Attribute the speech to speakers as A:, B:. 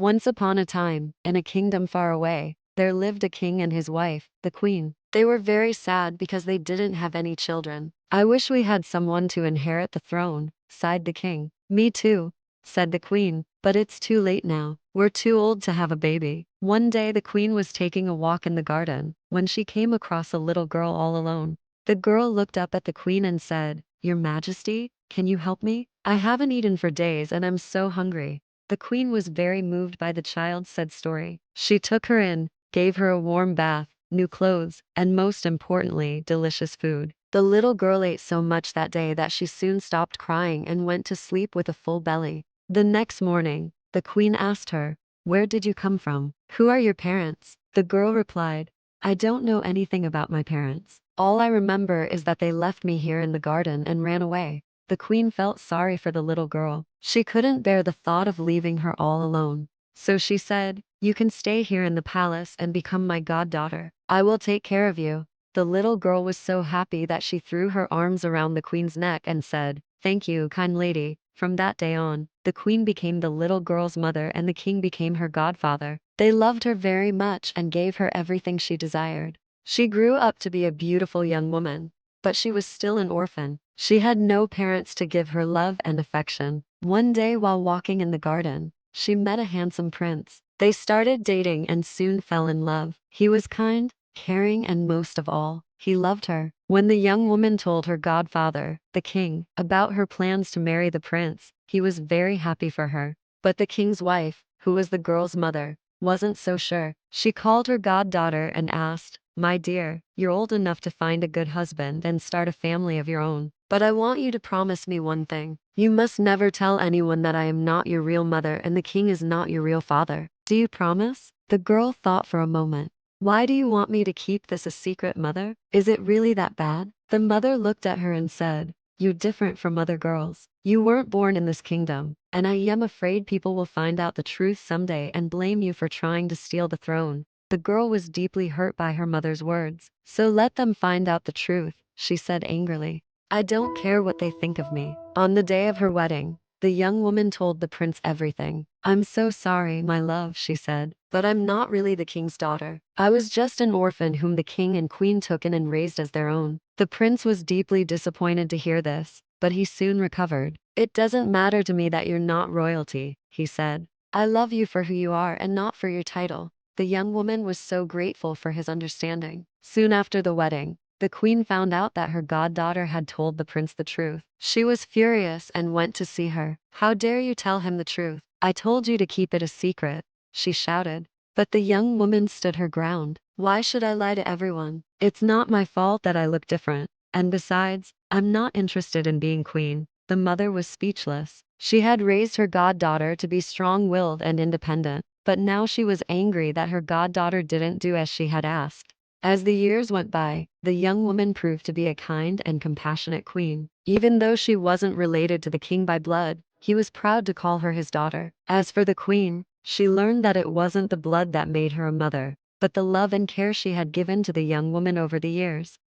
A: Once upon a time, in a kingdom far away, there lived a king and his wife, the queen. They were very sad because they didn't have any children. "I wish we had someone to inherit the throne," sighed the king. "Me too," said the queen, "but it's too late now. We're too old to have a baby." One day the queen was taking a walk in the garden when she came across a little girl all alone. The girl looked up at the queen and said, "Your Majesty, can you help me? I haven't eaten for days and I'm so hungry." The queen was very moved by the child's sad story. She took her in, gave her a warm bath, new clothes, and most importantly, delicious food. The little girl ate so much that day that she soon stopped crying and went to sleep with a full belly. The next morning, the queen asked her, "Where did you come from? Who are your parents?" The girl replied, "I don't know anything about my parents. All I remember is that they left me here in the garden and ran away." The queen felt sorry for the little girl. She couldn't bear the thought of leaving her all alone. So she said, "You can stay here in the palace and become my goddaughter. I will take care of you." The little girl was so happy that she threw her arms around the queen's neck and said, "Thank you, kind lady." From that day on, the queen became the little girl's mother and the king became her godfather. They loved her very much and gave her everything she desired. She grew up to be a beautiful young woman, but she was still an orphan. She had no parents to give her love and affection. One day while walking in the garden, she met a handsome prince. They started dating and soon fell in love. He was kind, caring, and most of all, he loved her. When the young woman told her godfather, the king, about her plans to marry the prince, he was very happy for her. But the king's wife, who was the girl's mother, wasn't so sure. She called her goddaughter and asked, "My dear, you're old enough to find a good husband and start a family of your own. But I want you to promise me one thing. You must never tell anyone that I am not your real mother and the king is not your real father. Do you promise?" The girl thought for a moment. "Why do you want me to keep this a secret, mother? Is it really that bad?" The mother looked at her and said, "You're different from other girls. You weren't born in this kingdom, and I am afraid people will find out the truth someday and blame you for trying to steal the throne." The girl was deeply hurt by her mother's words. "So let them find out the truth," she said angrily. "I don't care what they think of me." On the day of her wedding, the young woman told the prince everything. "I'm so sorry, my love," she said, "but I'm not really the king's daughter. I was just an orphan whom the king and queen took in and raised as their own." The prince was deeply disappointed to hear this, but he soon recovered. "It doesn't matter to me that you're not royalty," he said. "I love you for who you are and not for your title." The young woman was so grateful for his understanding. Soon after the wedding, the queen found out that her goddaughter had told the prince the truth. She was furious and went to see her. "How dare you tell him the truth? I told you to keep it a secret," she shouted. But the young woman stood her ground. "Why should I lie to everyone? It's not my fault that I look different. And besides, I'm not interested in being queen." The mother was speechless. She had raised her goddaughter to be strong-willed and independent, but now she was angry that her goddaughter didn't do as she had asked. As the years went by, the young woman proved to be a kind and compassionate queen. Even though she wasn't related to the king by blood, he was proud to call her his daughter. As for the queen, she learned that it wasn't the blood that made her a mother, but the love and care she had given to the young woman over the years.